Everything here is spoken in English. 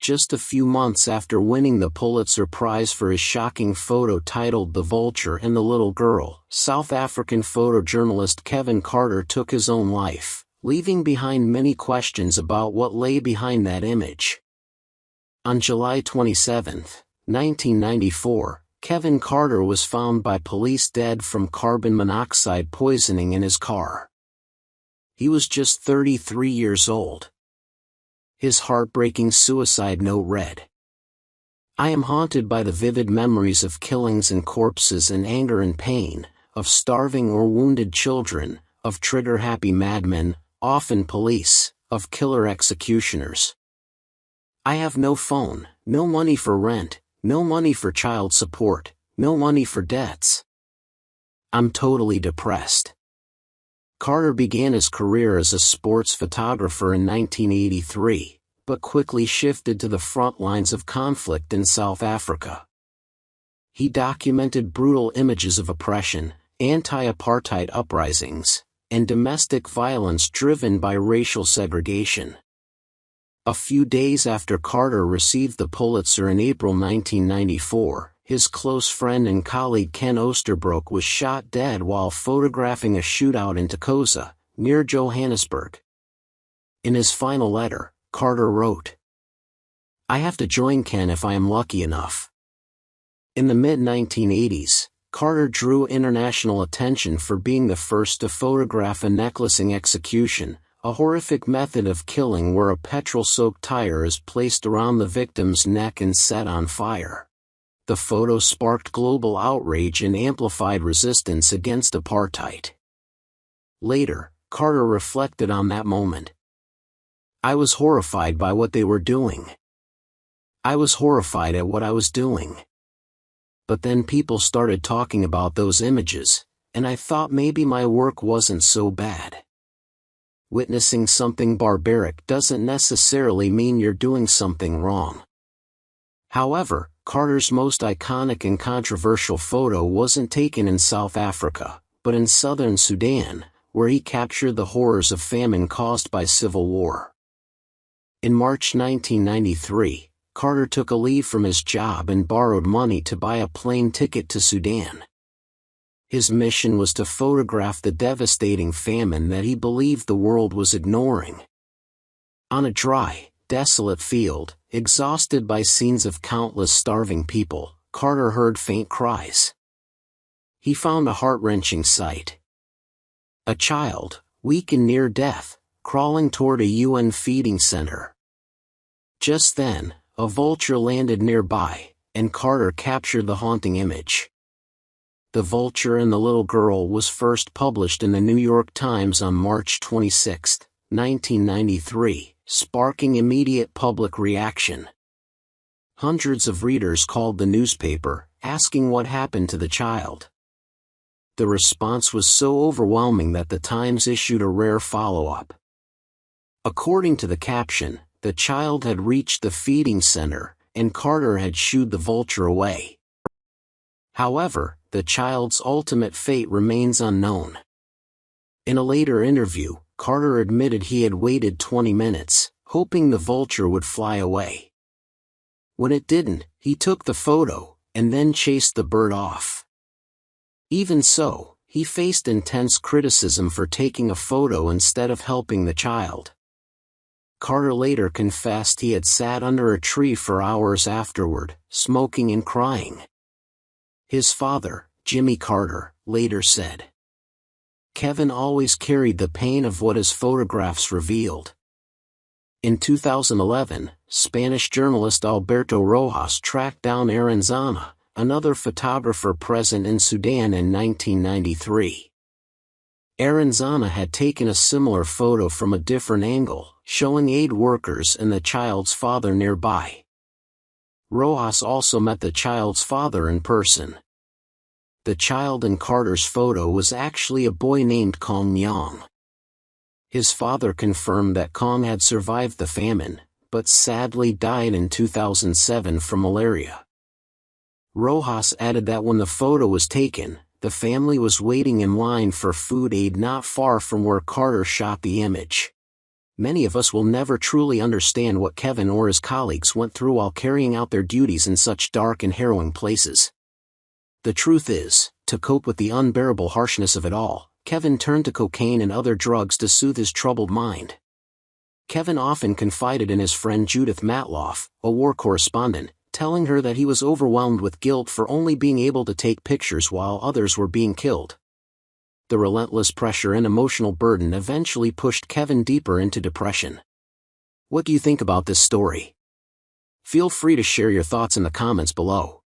just a few months after winning the Pulitzer Prize for his shocking photo titled "The Vulture and the Little Girl," South African photojournalist Kevin Carter took his own life, leaving behind many questions about what lay behind that image. On July 27, 1994, Kevin Carter was found by police dead from carbon monoxide poisoning in his car. He was just 33 years old. His heartbreaking suicide note read, "I am haunted by the vivid memories of killings and corpses and anger and pain, of starving or wounded children, of trigger-happy madmen, often police, of killer executioners. I have no phone, no money for rent, no money for child support, no money for debts. I'm totally depressed." Carter began his career as a sports photographer in 1983, but quickly shifted to the front lines of conflict in South Africa. He documented brutal images of oppression, anti-apartheid uprisings, and domestic violence driven by racial segregation. A few days after Carter received the Pulitzer in April 1994, his close friend and colleague Ken Oosterbroek was shot dead while photographing a shootout in Thokoza, near Johannesburg. In his final letter, Carter wrote, "I have to join Ken if I am lucky enough." In the mid-1980s, Carter drew international attention for being the first to photograph a necklacing execution, a horrific method of killing where a petrol-soaked tire is placed around the victim's neck and set on fire. The photo sparked global outrage and amplified resistance against apartheid. Later, Carter reflected on that moment. "I was horrified by what they were doing. I was horrified at what I was doing. But then people started talking about those images, and I thought maybe my work wasn't so bad." Witnessing something barbaric doesn't necessarily mean you're doing something wrong. However, Carter's most iconic and controversial photo wasn't taken in South Africa, but in southern Sudan, where he captured the horrors of famine caused by civil war. In March 1993, Carter took a leave from his job and borrowed money to buy a plane ticket to Sudan. His mission was to photograph the devastating famine that he believed the world was ignoring. On a dry, desolate field, exhausted by scenes of countless starving people, Carter heard faint cries. He found a heart-wrenching sight. A child, weak and near death, crawling toward a UN feeding center. Just then, a vulture landed nearby, and Carter captured the haunting image. The Vulture and the Little Girl was first published in the New York Times on March 26, 1993, sparking immediate public reaction. Hundreds of readers called the newspaper, asking what happened to the child. The response was so overwhelming that the Times issued a rare follow-up. According to the caption, the child had reached the feeding center, and Carter had shooed the vulture away. However, the child's ultimate fate remains unknown. In a later interview, Carter admitted he had waited 20 minutes, hoping the vulture would fly away. When it didn't, he took the photo, and then chased the bird off. Even so, he faced intense criticism for taking a photo instead of helping the child. Carter later confessed he had sat under a tree for hours afterward, smoking and crying. His father, Jimmy Carter, later said, "Kevin always carried the pain of what his photographs revealed." In 2011, Spanish journalist Alberto Rojas tracked down Aranzana, another photographer present in Sudan in 1993. Aranzana had taken a similar photo from a different angle, showing aid workers and the child's father nearby. Rojas also met the child's father in person. The child in Carter's photo was actually a boy named Kong Nyang. His father confirmed that Kong had survived the famine, but sadly died in 2007 from malaria. Rojas added that when the photo was taken, the family was waiting in line for food aid not far from where Carter shot the image. Many of us will never truly understand what Kevin or his colleagues went through while carrying out their duties in such dark and harrowing places. The truth is, to cope with the unbearable harshness of it all, Kevin turned to cocaine and other drugs to soothe his troubled mind. Kevin often confided in his friend Judith Matloff, a war correspondent, telling her that he was overwhelmed with guilt for only being able to take pictures while others were being killed. The relentless pressure and emotional burden eventually pushed Kevin deeper into depression. What do you think about this story? Feel free to share your thoughts in the comments below.